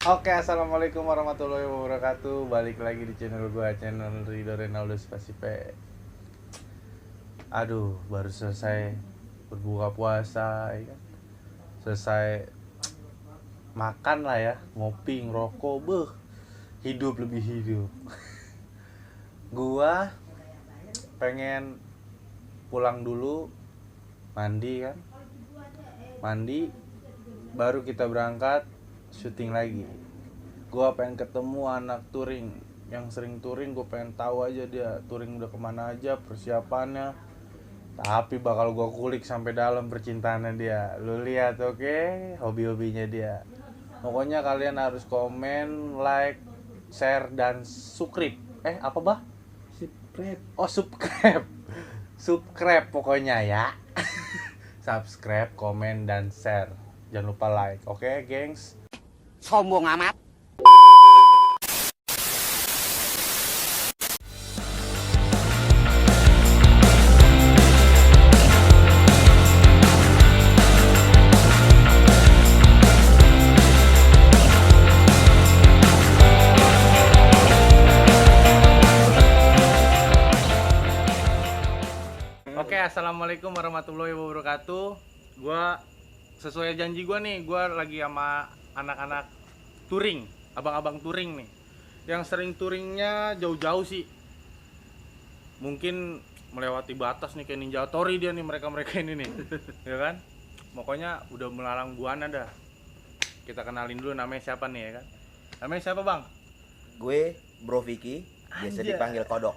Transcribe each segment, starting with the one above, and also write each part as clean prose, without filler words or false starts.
Oke, assalamualaikum warahmatullahi wabarakatuh. Balik lagi di channel gua, channel Ridho Renaldo Spasipe. Aduh, baru selesai berbuka puasa, ya kan? Selesai makan lah ya, ngopi, ngerokok, hidup lebih hidup. Gua pengen pulang dulu, mandi kan, mandi, baru kita berangkat syuting lagi. Gua pengen ketemu anak touring yang sering touring, gue pengen tahu aja dia touring udah kemana aja, persiapannya. Tapi bakal gue kulik sampai dalam percintaannya dia. Lu lihat, oke? Hobi-hobinya dia. Pokoknya kalian harus komen, like, share, dan subscribe. Apa bah? Subscribe. Oh, subscribe. Subscribe pokoknya ya. Subscribe, komen, dan share. Jangan lupa like, oke, gengs? Sombong amat. Oke, assalamualaikum warahmatullahi wabarakatuh. Gua sesuai janji gua nih, gua lagi sama anak-anak touring, abang-abang touring nih. Yang sering touringnya jauh-jauh sih. Mungkin melewati batas nih kayak Ninja Tori dia nih, mereka-mereka ini nih. Ya kan? Pokoknya udah melalang buana dah. Kita kenalin dulu namanya siapa nih ya kan? Namanya siapa, Bang? Gue Bro Vicky, biasa Anjay. dipanggil Kodok.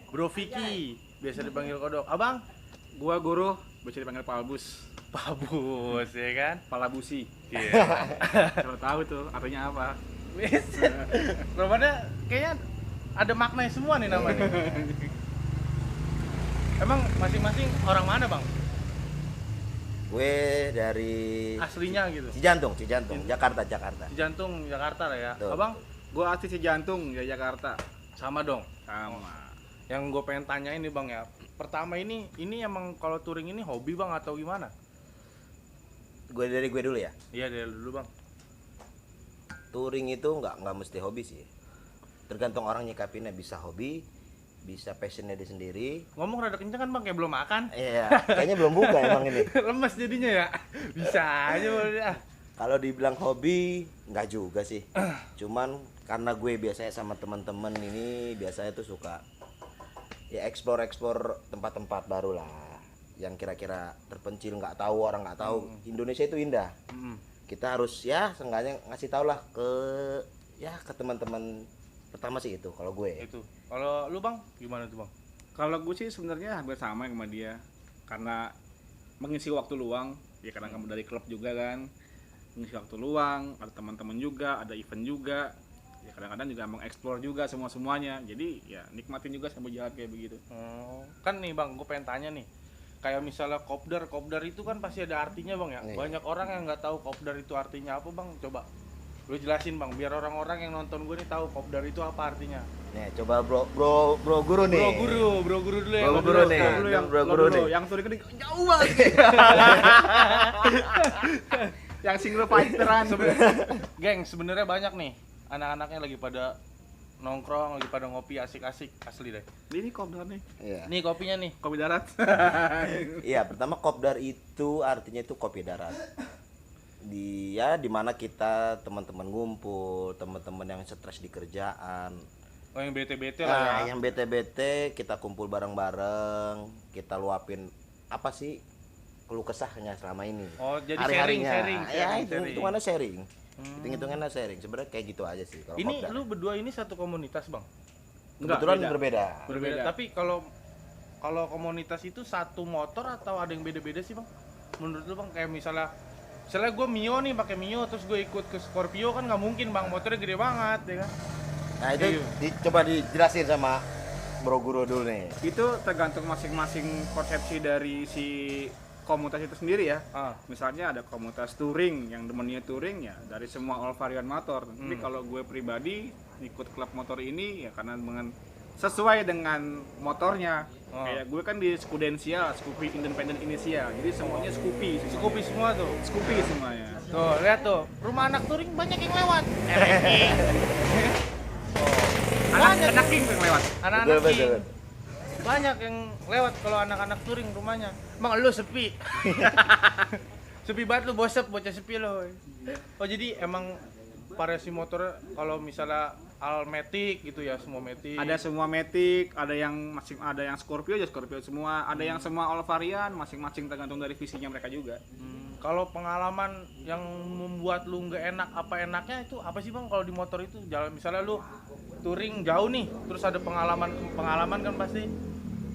Bro Vicky, biasa dipanggil Kodok. Abang? Gua Guru, biasa dipanggil Palbus. Pak Bus, ya kan? Palabusi. Iya. Kalau tahu tuh artinya apa? Namanya kayaknya ada maknanya semua nih namanya. Emang masing-masing orang mana, Bang? Gue dari Aslinya gitu. Cijantung, Jakarta. Di jantung Jakarta lah ya. Tuh. Abang Gua asli Cijantung, ya Jakarta. sama dong. Sama. Yang gue pengen tanyain nih, Bang ya. Pertama ini emang kalau touring ini hobi, Bang, atau gimana? Gue dulu ya. Iya, dari dulu, Bang. Touring itu nggak mesti hobi sih. Tergantung orang nyikapinnya, bisa hobi, bisa passionnya dia sendiri. Ngomong rada kenceng kan, Bang, kayak belum makan. Iya, kayaknya belum buka emang ini. Lemes jadinya ya. Bisa aja boleh. Kalau dibilang hobi, nggak juga sih. Cuman karena gue biasanya sama teman-teman ini biasanya tuh suka ya explore tempat-tempat baru lah, yang kira-kira terpencil, nggak tahu, orang nggak tahu. Indonesia itu indah. Kita harus ya seenggaknya ngasih tau lah ke teman-teman. Pertama sih itu kalau gue. Itu. Kalau lu, Bang, gimana tuh, Bang? Kalau gue sih sebenarnya hampir sama sama dia. Karena mengisi waktu luang, ya karena kamu dari klub juga kan. Mengisi waktu luang, ada teman-teman juga, ada event juga. Ya kadang-kadang juga mengeksplor juga semuanya. Jadi ya nikmatin juga sambil jalan kayak begitu. Kan nih, Bang, gue pengen tanya nih. Kayak misalnya kopdar itu kan pasti ada artinya, Bang ya. Nih. Banyak orang yang nggak tahu kopdar itu artinya apa, Bang. Coba lu jelasin, Bang, biar orang-orang yang nonton gue nih tahu kopdar itu apa artinya. Nih, coba bro guru nih. Bro guru dulu ya. Bro guru nih. Bro guru nih. Yang touring gede jauh banget. Yang single fighteran. Geng, sebenarnya banyak nih anak-anaknya lagi pada nongkrong, lagi pada ngopi asik-asik, asli deh. Ini kopdar nih. Iya. Nih kopinya nih. Kopi darat. Iya, pertama kopdar itu artinya itu kopi darat. Di mana kita teman-teman ngumpul, teman-teman yang stres di kerjaan. Oh, yang bete-bete lah ya. Yang bete-bete kita kumpul bareng-bareng, kita luapin apa sih keluh kesahnya selama ini. Oh, jadi Hari-harinya. sharing. Ya, hitung-hitungannya sharing. Hitung-hitungannya sharing. Sebenarnya kayak gitu aja sih kalau Ini kopdar. lu berdua ini satu komunitas, Bang? Kebetulan Enggak, berbeda. Berbeda. Tapi kalau komunitas itu satu motor atau ada yang beda-beda sih, Bang? Menurut lu, Bang, kayak misalnya gue Mio nih, pakai Mio, terus gue ikut ke Scorpio, kan nggak mungkin, Bang, motornya gede banget ya kan. Nah, itu Iya. coba dijelasin sama Bro Guru dulu nih. Itu tergantung masing-masing persepsi dari si komunitas itu sendiri ya. Misalnya ada komunitas touring yang demennya touring ya dari semua all varian motor. Tapi kalau gue pribadi ikut klub motor ini ya karena dengan sesuai dengan motornya. Oh. Kayak gue kan di Scudensial, Scoopy Independent Inisial. Jadi semuanya Scoopy. Scoopy semua tuh. Scoopy semuanya. Tuh, lihat tuh. Rumah anak touring banyak yang lewat. Anak king yang lewat. Anak-anak Betul, King. betul. Banyak yang lewat kalau anak-anak touring rumahnya. Emang lu sepi. Sepi banget lu, bocah sepi lu. Oh, jadi emang variasi motor kalau misalnya all matic gitu ya, semua matic. Ada semua Matic, ada yang Scorpio ya Scorpio semua, ada yang semua all varian, masing-masing tergantung dari visinya mereka juga. Kalau pengalaman yang membuat lu nggak enak, apa enaknya itu apa sih bang? Kalau di motor itu jalan misalnya lu touring jauh nih, terus ada pengalaman kan pasti.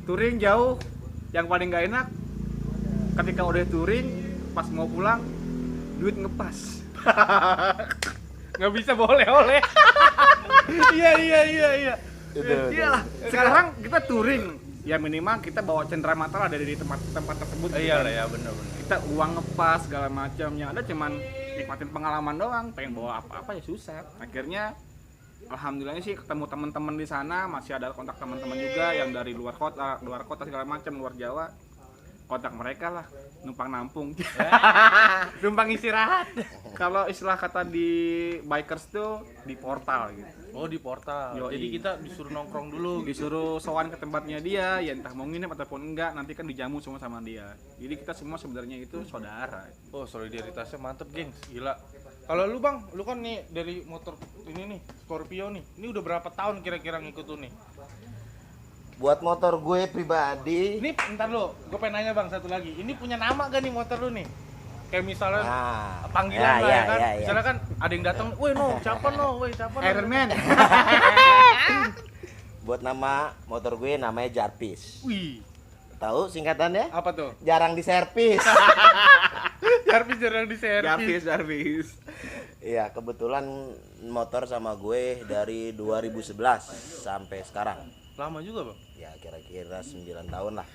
Touring jauh, yang paling nggak enak ketika udah touring, pas mau pulang duit ngepas. Nggak bisa boleh-oleh. Iya. Iyalah, sekarang kita touring, ya minimal kita bawa cenderamata lah dari tempat tersebut. Iya lah ya, benar. Kita uang ngepas segala macamnya, ada cuman nikmatin pengalaman doang, pengen bawa apa-apa ya susah. Akhirnya alhamdulillahnya sih ketemu teman-teman di sana, masih ada kontak teman-teman juga yang dari luar kota segala macam, luar Jawa. Kontak mereka lah, numpang nampung. Numpang istirahat. Kalau istilah kata di bikers tuh di portal gitu. Oh, di portal. Yoi. Jadi kita disuruh nongkrong dulu. Disuruh sowan ke tempatnya dia, ya entah mau nginep ataupun enggak, nanti kan dijamu semua sama dia. Jadi kita semua sebenarnya itu saudara. Oh, solidaritasnya mantep, gengs. Gila. Kalau lu bang, lu kan nih dari motor ini nih, Scorpio nih. Ini udah berapa tahun kira-kira ngikut lu nih? Buat motor gue pribadi, Ini ntar lu, gue pengen nanya bang satu lagi. Ini punya nama gak nih motor lu nih? Kayak misalnya nah, panggilan lah ya kan. ya. Misalnya kan ada yang datang, "Woi, siapa siapa no?" Iron Man. buat nama motor gue namanya Jarvis. Wih, Tahu singkatannya? apa tuh? Jarang diservis. Jarvis jarang diservis. Jarvis. Iya, kebetulan motor sama gue dari 2011 sampai sekarang. Lama juga bang. Ya kira-kira 9 tahun lah.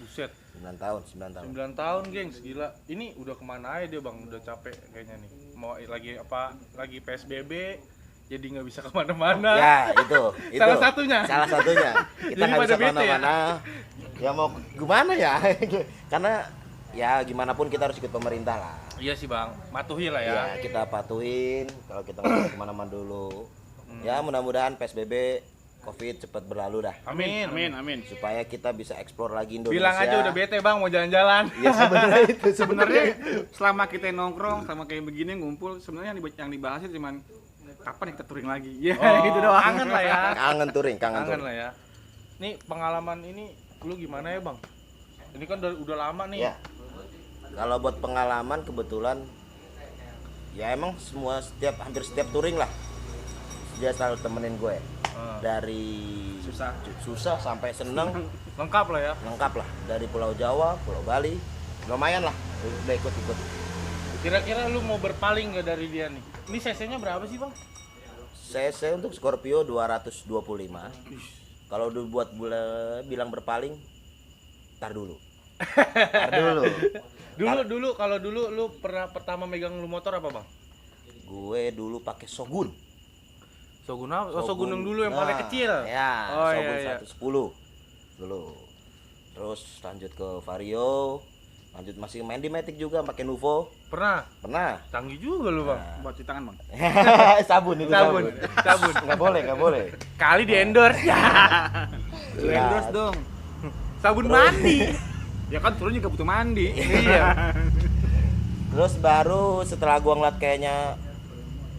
Buset, 9 tahun. 9 tahun gengs, gila. Ini udah kemana aja dia bang? Udah capek kayaknya nih. Mau lagi PSBB, jadi nggak bisa kemana-mana. Ya, itu. Salah satunya. Salah satunya. Kita Jadi nggak pada bisa bete ya? kemana-mana. Ya mau gimana ya? Karena ya gimana pun kita harus ikut pemerintah lah. Iya sih bang, matuhi lah ya. Ya, kita patuhin kalau kita nggak bisa kemana-mana dulu. Ya mudah-mudahan PSBB COVID cepat berlalu dah. Amin. Supaya kita bisa eksplor lagi Indonesia. Bilang aja udah bete bang, mau jalan-jalan. Ya sebenarnya itu Sebenarnya selama kita nongkrong sama kayak begini ngumpul, sebenarnya yang dibahas itu cuman kapan kita touring lagi. Ya gitu doang. Kangen lah ya. kangen touring. Kangen lah ya. Nih pengalaman ini lu gimana ya bang? Ini kan udah lama nih. Ya. Kalau buat pengalaman kebetulan ya emang hampir setiap touring lah dia selalu temenin gue. Dari susah sampai seneng Lengkap lah ya. lengkap lah, dari Pulau Jawa, Pulau Bali, lumayan lah udah ikut. Kira-kira lu mau berpaling gak dari dia nih? Ini cc-nya berapa sih bang? CC untuk Scorpio 225. Kalau dibuat bilang berpaling, tar dulu. Dulu kalau dulu lu pernah pertama megang lu motor apa bang? Gue dulu pakai Shogun. Shogun apa? Oh, Shogun yang dulu yang paling Nah, kecil. Ya, Oh, Shogun iya. 110 dulu. Terus lanjut ke Vario, lanjut masih main di Matic juga pakai Nuvo. Pernah? Pernah. Canggih juga lu bang. Buat cuci tangan, Bang. Sabun itu Sabun. Nggak boleh. Kali di endorse ya. Lu Iya. endorse dong. Sabun mandi. Ya kan turun juga butuh mandi. Iya. Terus baru setelah gua ngeliat kayaknya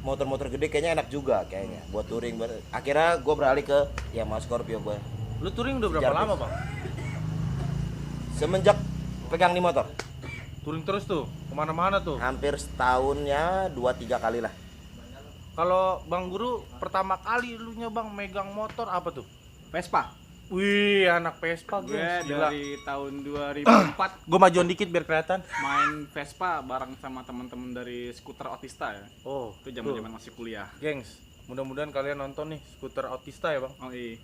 motor-motor gede kayaknya enak juga kayaknya buat touring. Akhirnya gua beralih ke Yamaha Scorpio gue. Lu touring udah berapa Jarvis. lama bang? Semenjak pegang nih motor, Touring terus tuh, kemana-mana tuh. hampir setahunnya 2-3 kali lah. Kalau bang Guru pertama kali lu bang megang motor apa tuh? Vespa. Wih, anak Vespa Gue guys. Gila. dari tahun 2004 Gue majuan dikit biar kelihatan. main Vespa bareng sama teman-teman dari skuter Otista ya. Oh, Itu zaman-zaman masih kuliah. gengs, mudah-mudahan kalian nonton nih skuter Autista ya bang. Oh iya.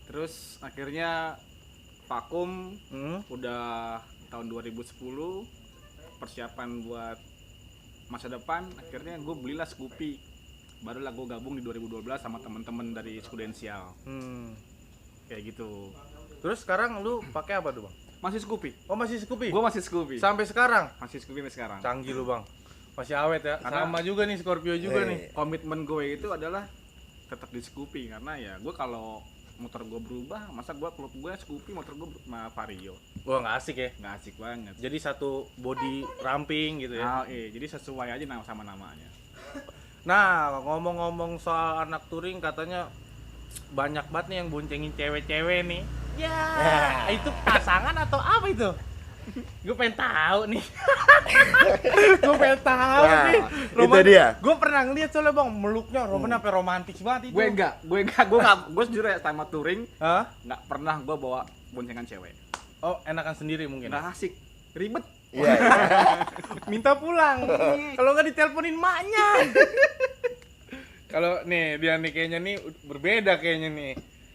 Terus akhirnya vakum udah tahun 2010, persiapan buat masa depan. Akhirnya gue belilah Scoopy. Barulah gue gabung di 2012 sama teman-teman dari Scudensial. kayak gitu. Terus sekarang lu pakai apa tuh, Bang? Masih Scoopy. Oh, masih Scoopy. Gue masih Scoopy. Sampai sekarang. Masih Scoopy sampai sekarang. Canggih lu, Bang. Masih awet ya. Karena- Sama juga nih Scorpio juga nih. Komitmen gue itu adalah tetap di Scoopy karena ya gue kalau motor gue berubah, masa gue klub gue Scoopy, motor gue Vario. Wah, nggak asik ya. Nggak asik banget. Jadi satu body ramping gitu ya. Jadi sesuai aja sama namanya. Nah, ngomong-ngomong soal anak touring katanya banyak banget nih yang boncengin cewek-cewek nih. Ya, itu pasangan atau apa itu? Gue pengen tahu nih. Gue pengen tahu Nah, nih. itu dia. Gue pernah ngeliat soalnya, Bang, meluknya Roman apa romantis banget itu. Gue jujur ya sama touring Hah? nggak pernah gue bawa boncengan cewek. Oh, enakan sendiri mungkin. Nggak asik, ribet. Iya. Minta pulang. Kalau nggak diteleponin maknya. Kalau nih dia nih kayaknya nih berbeda kayaknya nih.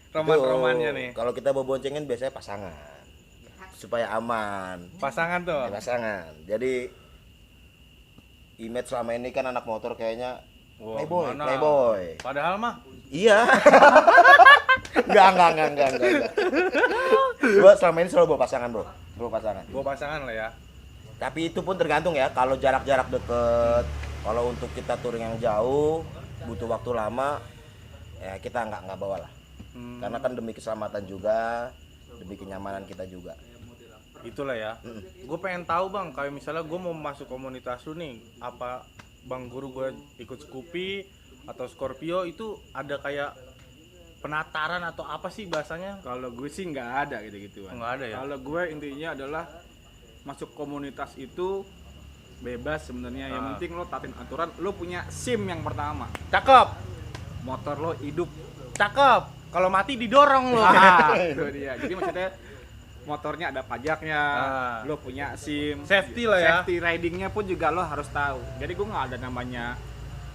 Roman-romannya nih. Kalau kita bawa boncengan biasanya pasangan. Supaya aman. Pasangan tuh. Pasangan. Jadi image selama ini kan anak motor kayaknya Wah, playboy, gimana? playboy. Padahal mah Iya. Enggak. Gua selama ini selalu bawa pasangan, Bro. Bawa pasangan. gue pasangan lah ya. Tapi itu pun tergantung ya, kalau jarak-jarak deket, kalau untuk kita touring yang jauh, butuh waktu lama, ya kita nggak bawa lah. Karena kan demi keselamatan juga, demi kenyamanan kita juga. Itulah ya. Gue pengen tahu, Bang, kayak misalnya gue mau masuk komunitas lu nih, apa Bang Guru gue ikut Scoopy atau Scorpio itu ada kayak penataran atau apa sih bahasanya? Kalau gue sih nggak ada gitu-gitu. Nggak ada ya? Kalau gue intinya adalah masuk komunitas itu bebas sebenarnya. Yang penting lo tatin aturan, lo punya SIM yang pertama. Cakep. Motor lo hidup. Cakep. Kalau mati didorong lo. Itu dia. Jadi maksudnya motornya ada pajaknya, lo punya SIM, Safety lah ya. Safety ridingnya pun juga lo harus tahu. Jadi gue nggak ada namanya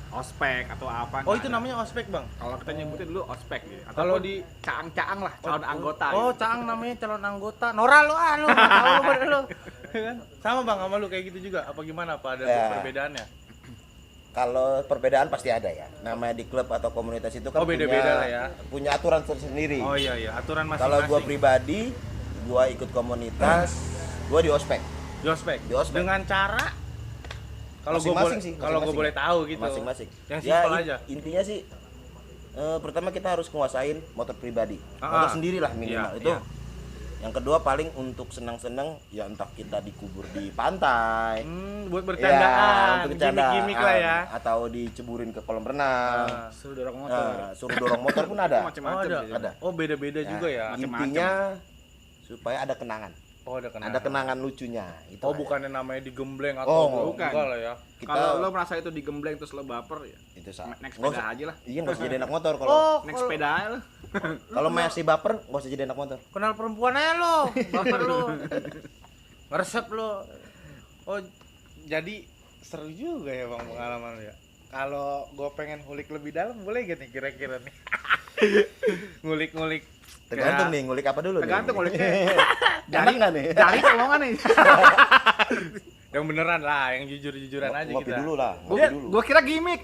ospek atau apa. Oh, nggak itu ada. namanya ospek, Bang. Kalau kita nyebutin dulu ospek gitu. Atau Kalau di caang-caang lah, calon anggota. Oh, gitu. Caang namanya calon anggota. Nora lu lu nggak tahu lu pada lu. Kan? Sama, Bang, sama lu kayak gitu juga. Apa gimana? Apa ada Ya. perbedaannya? Kalau perbedaan pasti ada ya. Namanya di klub atau komunitas itu kan Oh, beda-beda lah ya. punya aturan tersendiri. Oh iya, aturan Kalau masing-masing. gua pribadi, gua ikut komunitas, gua di ospek. Di ospek. Di ospek. Dengan cara kalau gue Masing-masing boleh sih, kalau gue masing-masing boleh ya. tahu gitu. Masing-masing. Yang Ya, simpel aja. Intinya sih pertama kita harus menguasain motor pribadi. Ah, Motor sendiri lah minimal. iya, Itu. iya. Yang kedua paling untuk senang-senang ya entah kita dikubur di pantai. Buat Ya, bercandaan, untuk bercandaan. gimmick lah ya. Atau diceburin ke kolam renang. Suruh dorong motor. Suruh dorong motor pun ada. Macam-macam ada. sih. Ada. Oh, beda-beda Ya, juga ya. Macam-macam. Intinya supaya ada kenangan. Oh, ada kenangan. Ada kenangan lucunya. Itu Oh, aja. bukannya namanya digembleng Oh, atau bukan. enggak lah ya. Kita Kalau lo merasa itu digembleng terus lo baper ya itu salah. naik Nggak sepeda usah- aja lah. Iya, nggak usah jadi anak motor kalau Oh, Naik sepeda aja lo. kalau masih baper nggak usah jadi anak motor. kenal perempuan aja lo, baper lo. Ngeresep lo. Oh, jadi seru juga ya, Bang, pengalaman lo ya. Kalau gue pengen ngulik lebih dalam boleh gak nih kira-kira nih? Ngulik-ngulik. Tergantung Ya. nih ngulik apa dulu Tergantung nih. nguliknya. Enak nggak nih? Dari omongan nih. Yang beneran lah, yang jujur-jujuran aja Ngopi kita. dulu lah, Gua, ngopi dulu. gua kira gimmick.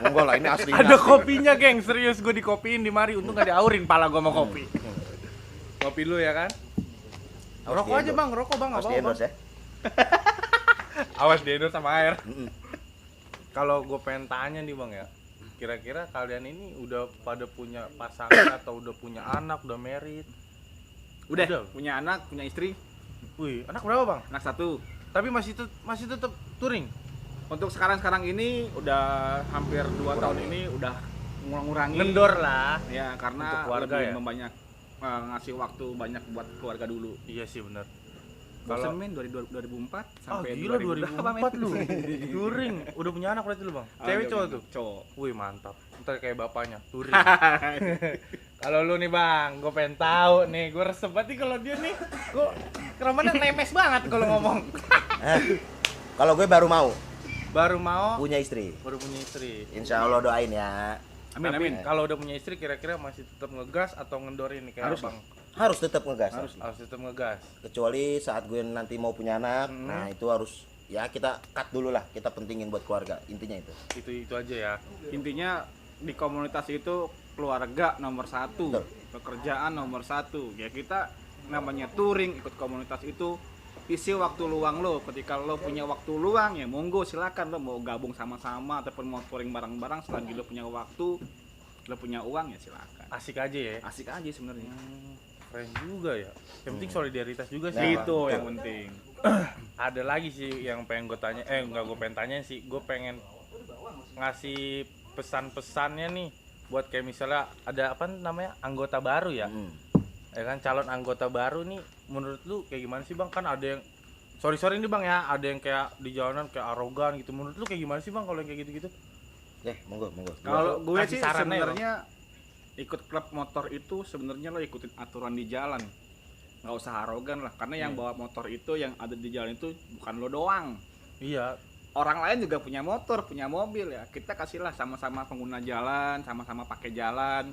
Enggak lah, ini asli. Ada kopinya, geng. Serius gue dikopiin di mari. Untung gak diaurin pala gue mau kopi. Kopi lu ya kan? Harus Rokok aja, di-endorse. Bang. Rokok, Bang. Harus Apa-apa. di-endorse ya. Awas diendor sama air. Mm-mm. Kalau gue pengen tanya nih, Bang, ya. Kira-kira kalian ini udah pada punya pasangan atau udah punya anak, udah married? Udah, punya anak, punya istri, Wih, anak berapa, Bang? anak satu. Tapi masih tetap touring. Untuk sekarang ini udah hampir 2 tahun ini udah ngurangi. Ngendor lah. Ya, karena Untuk keluarga lebih ya? membanyak ngasih waktu banyak buat keluarga dulu. Iya sih, bener. Bosen Kalau men dari 2004 ah, sampai gila 2004 2004 lu. Touring. Udah punya anak berarti lu, Bang? Cewek cowok tuh? Cowok. Wih, mantap. Ntar kayak bapaknya, touring. Kalau lu nih, Bang, gue pengen tahu nih, gue resep banget nih kalau dia nih. Gue Romannya nemes banget kalau ngomong. Kalau gue baru mau Baru mau, punya istri. baru punya istri. Insya Allah doain ya. Amin, Tapi amin. kalau udah punya istri kira-kira masih tetap ngegas atau ngendorin nih kayak Harus, Bang? Harus tetap ngegas. Harus tetap ngegas. Kecuali saat gue nanti mau punya anak, Hmm. nah itu harus ya kita cut dulu lah, kita pentingin buat keluarga. Intinya itu. Itu aja ya. Intinya di komunitas itu keluarga nomor 1. Betul. pekerjaan nomor satu. Ya kita namanya touring, ikut komunitas itu isi waktu luang lo. Ketika lo punya waktu luang ya monggo silakan lo mau gabung sama-sama ataupun mau touring bareng-bareng selagi lo punya waktu, lo punya uang ya silakan. Asik aja ya. Asik aja sebenarnya. Keren juga ya. Yang penting solidaritas juga sih. Nah, Bang. Itu yang penting. Ada lagi sih yang pengen gue tanya, enggak gue pengen tanya sih, gue pengen ngasih pesan-pesannya nih buat kayak misalnya ada apa namanya anggota baru ya, ya kan calon anggota baru nih, menurut lu kayak gimana sih bang? Kan ada yang sorry nih bang ya, ada yang kayak di jalanan kayak arogan gitu, menurut lu kayak gimana sih bang kalau yang kayak gitu-gitu? Monggo. Kalau gue Kasih sih sarannya, sebenarnya ikut klub motor itu sebenarnya lo ikutin aturan di jalan. Nggak usah arogan lah, karena yang bawa motor itu yang ada di jalan itu bukan lo doang. Iya, Orang lain juga punya motor, punya mobil ya. Kita kasihlah sama-sama pengguna jalan, sama-sama pakai jalan.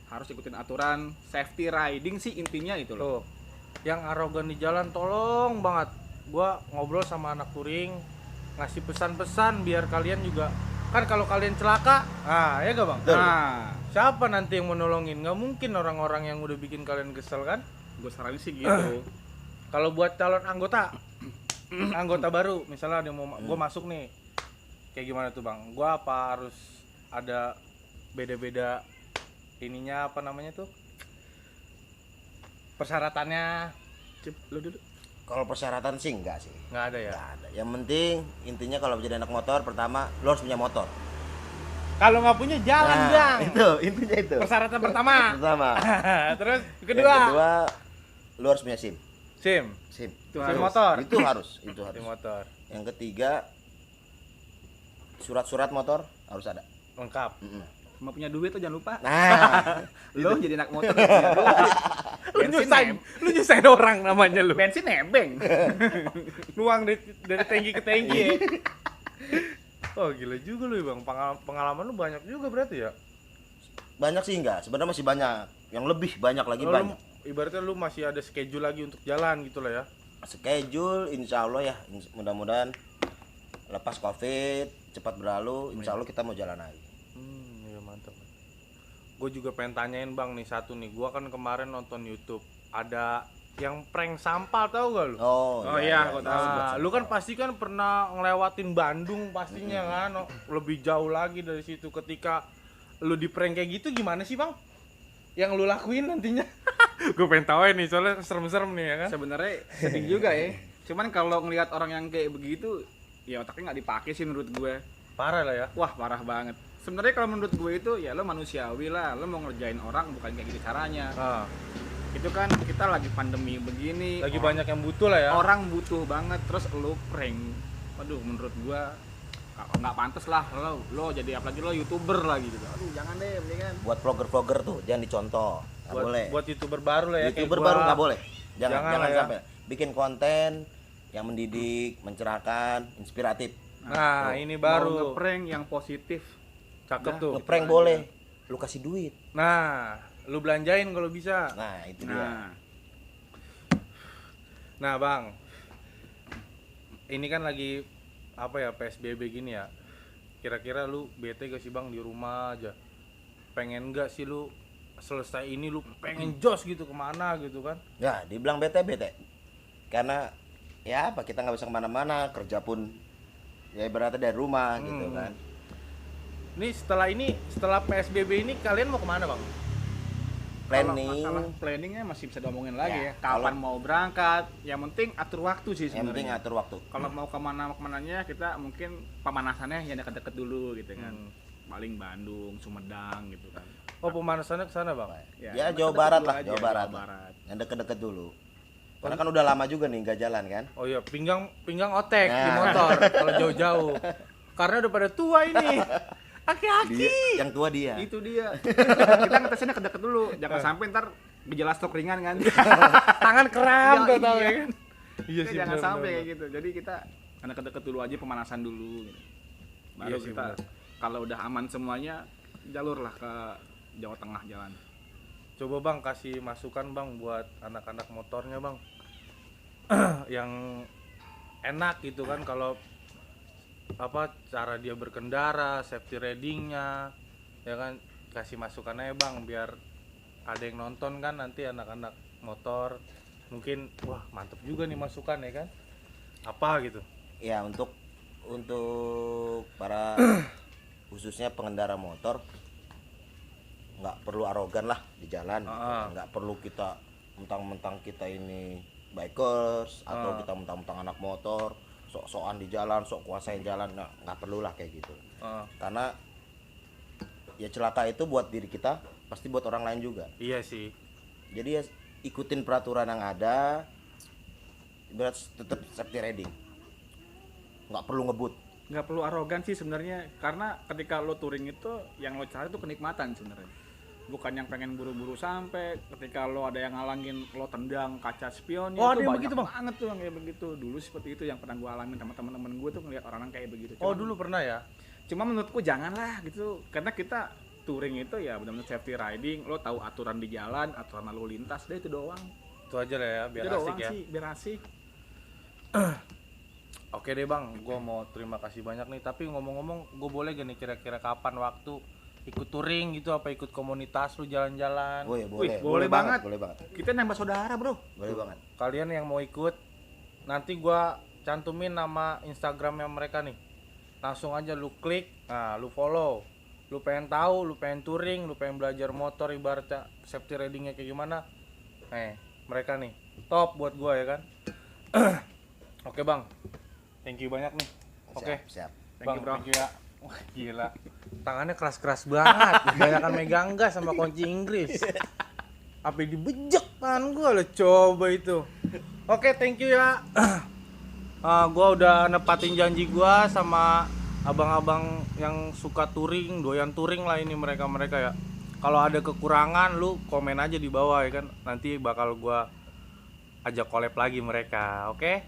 Harus ikutin aturan, safety riding sih intinya itu loh. tuh yang arogan di jalan tolong banget, gua ngobrol sama anak touring ngasih pesan-pesan biar kalian juga kan kalau kalian celaka, ya gak bang? Nah, Siapa nanti yang menolongin? Nggak mungkin orang-orang yang udah bikin kalian kesel kan? gue saranin sih gitu. Kalau buat calon anggota baru, misalnya ada yang mau gue masuk nih, kayak gimana tuh bang? Gue apa harus ada beda-beda ininya apa namanya tuh? Persyaratannya Lo dulu. Kalau persyaratan sih enggak sih. nggak ada ya? Nggak ada. Yang penting intinya kalau menjadi anak motor, pertama lo harus punya motor. Kalau nggak punya jalan bang. Itu intinya itu. Persyaratan pertama. Pertama. Terus Yang kedua, kedua, lo harus punya SIM. SIM, SIM. Itu SIM harus. motor. Itu harus. SIM motor, Yang ketiga, surat-surat motor harus ada. lengkap. Cuma punya duit tuh jangan lupa. Nah, Lo jadi anak motor punya duit. Lu nyusahin orang namanya lu. Bensin nebeng. Nuang dari tangki ke tangki ya. Oh gila juga lu ya bang, pengalaman lu banyak juga berarti ya. banyak sih enggak. Sebenarnya masih banyak. Yang lebih banyak lagi Oh, banyak. Ibaratnya lu masih ada schedule lagi untuk jalan gitu lah ya. Schedule insya Allah ya, mudah-mudahan lepas COVID cepat berlalu, insya Allah kita mau jalan lagi. Iya mantap. Gue juga pengen tanyain bang nih satu nih, gue kan kemarin nonton YouTube ada yang prank sampah, tahu gak lu? Oh iya, gua tahu. Nah, lu kan pasti kan pernah ngelewatin Bandung pastinya kan, lebih jauh lagi dari situ. Ketika lu di prank kayak gitu gimana sih bang? Yang lu lakuin nantinya? Gue pengen tahu nih soalnya serem-serem nih ya kan. Sebenarnya sedih juga ya. Cuman kalau ngelihat orang yang kayak begitu, ya otaknya nggak dipakai sih menurut gue. Parah lah ya. Wah parah banget. Sebenarnya kalau menurut gue itu ya lo manusiawi lah, lo mau ngerjain orang bukan kayak gitu caranya. Nah, Itu kan kita lagi pandemi begini, lagi banyak yang butuh lah ya. orang butuh banget, terus lo prank. Waduh menurut gue nggak pantas lah lo jadi apalagi lo YouTuber lagi gitu. Aduh jangan deh, mendingan. Buat vlogger-vlogger tuh jangan dicontoh, nggak boleh. Buat YouTuber baru lah ya. kayak YouTuber gua. baru nggak boleh. Jangan Jangan lah ya. sampai bikin konten yang mendidik, mencerahkan, inspiratif. Nah, ini baru. Mau ngeprank yang positif. Cakep Nah, tuh. Ngeprank boleh, lu kasih duit. Nah, lu belanjain kalau bisa. Nah itu dia. Nah, Nah, Bang. Ini kan lagi apa ya PSBB gini ya. Kira-kira lu bete gak sih Bang di rumah aja? Pengen gak sih lu selesai ini lu pengen jos gitu kemana gitu kan? Ya dibilang bete karena ya apa, kita nggak bisa kemana-mana, kerja pun ya ibaratnya dari rumah gitu kan. Ini setelah PSBB ini kalian mau kemana Bang? kalau Planning masalah planningnya masih bisa diomongin lagi Ya, ya. Kapan kalau- mau berangkat? Yang penting atur waktu sih yang penting sebenarnya. atur waktu. Kalau mau kemananya kita mungkin pemanasannya yang deket-deket dulu gitu kan. Paling Bandung, Sumedang gitu kan. Oh, pemanasannya ke sana Bang. Ya, yang Jawa deket-deket Barat dulu lah, aja, Jawa Barat. Yang deket-deket dulu. Karena kan udah lama juga nih nggak jalan kan. Oh iya, pinggang otek di Nah. motor kalau jauh-jauh. Karena udah pada tua ini. Aki-aki. Yang tua dia. Itu dia. Kita ngetesinnya deket dulu. Jangan sampai ntar gejala stroke ringan kan. Tangan kram Ya, gak tahu iya. ya kan. Iya Kita jangan sampai kayak gitu. Jadi kita deket-deket dulu aja, pemanasan dulu gitu. Baru Iya sih, kita bener. kalau udah aman semuanya jalur lah ke Jawa Tengah jalan. Coba Bang kasih masukan Bang buat anak-anak motornya Bang. Yang enak gitu kan kalau apa cara dia berkendara, safety ridingnya, ya kan kasih masukan aja Bang biar ada yang nonton kan nanti anak-anak motor mungkin wah mantep juga nih masukan ya kan apa gitu. Ya untuk para khususnya pengendara motor nggak perlu arogan lah di jalan, nggak perlu kita mentang-mentang kita ini bikers atau kita mentang-mentang anak motor sok-sokan di jalan, sok kuasain jalan, nggak perlu lah kayak gitu. Karena ya celaka itu buat diri kita, pasti buat orang lain juga. Iya sih. Jadi ya ikutin peraturan yang ada, berat tetap safety riding. Nggak perlu ngebut. Nggak perlu arogan sih sebenarnya, karena ketika lo touring itu yang lo cari itu kenikmatan sebenarnya, bukan yang pengen buru-buru sampai ketika lo ada yang ngalangin lo tendang kaca spionnya. Oh, itu ada yang banyak begitu, Bang? banget tuh yang kayak begitu. Dulu seperti itu yang pernah gue alamin sama teman-teman gue tuh, ngeliat orang kayak begitu. Oh dulu pernah ya. Cuma menurutku janganlah gitu, karena kita touring itu ya benar-benar safety riding, lo tahu aturan di jalan, aturan lalu lintas, deh itu doang. Itu aja lah ya biar Itu asik doang ya. sih, biar asik. Oke deh bang, gue mau terima kasih banyak nih. Tapi ngomong-ngomong, gue boleh gak nih kira-kira kapan waktu ikut touring gitu, apa ikut komunitas lu jalan-jalan? Oh ya Wih, boleh. boleh banget. Boleh banget. Kita nambah saudara bro. Boleh banget. Kalian yang mau ikut, nanti gue cantumin nama Instagramnya mereka nih. Langsung aja lu klik, nah lu follow. Lu pengen tahu, lu pengen touring, lu pengen belajar motor ibaratnya safety ridingnya kayak gimana? Mereka nih top buat gue ya kan. Oke bang, thank you banyak nih. Oke. Siap. Thank you, bro. Thank you ya. Wah, gila. Tangannya keras-keras banget. Kebanyakan megang gas sama kunci Inggris. Apa dibejek tangan gua lo coba itu. Oke, thank you ya. Gua udah nepatin janji gua sama abang-abang yang suka touring, doyan touring lah ini mereka-mereka ya. Kalau ada kekurangan lu komen aja di bawah ya kan. Nanti bakal gua ajak collab lagi mereka. Oke?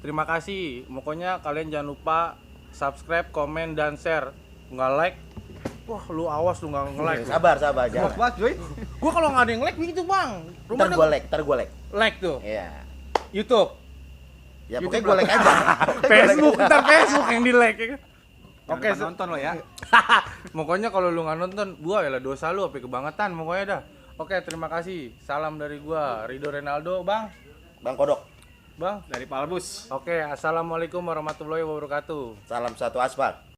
Terima kasih. Pokoknya kalian jangan lupa subscribe, komen, dan share. Nggak like, wah lu awas lu nggak nge-like. Sabar jangan. Banget cuy. Gua kalau nggak ada yang like begitu bang. Ntar gua like. Like tuh. Iya. YouTube, Ya YouTube pokoknya gua like aja. Facebook, ntar Facebook yang di like ya kan. Oke, nonton lo ya. Pokoknya kalau lu nggak nonton, gua ya dosa lu, apa kebangetan pokoknya dah. Oke, terima kasih. Salam dari gua, Rido Renaldo, bang. Bang Kodok. Bang. Dari Palbus. Oke, assalamualaikum warahmatullahi wabarakatuh. Salam satu aspal.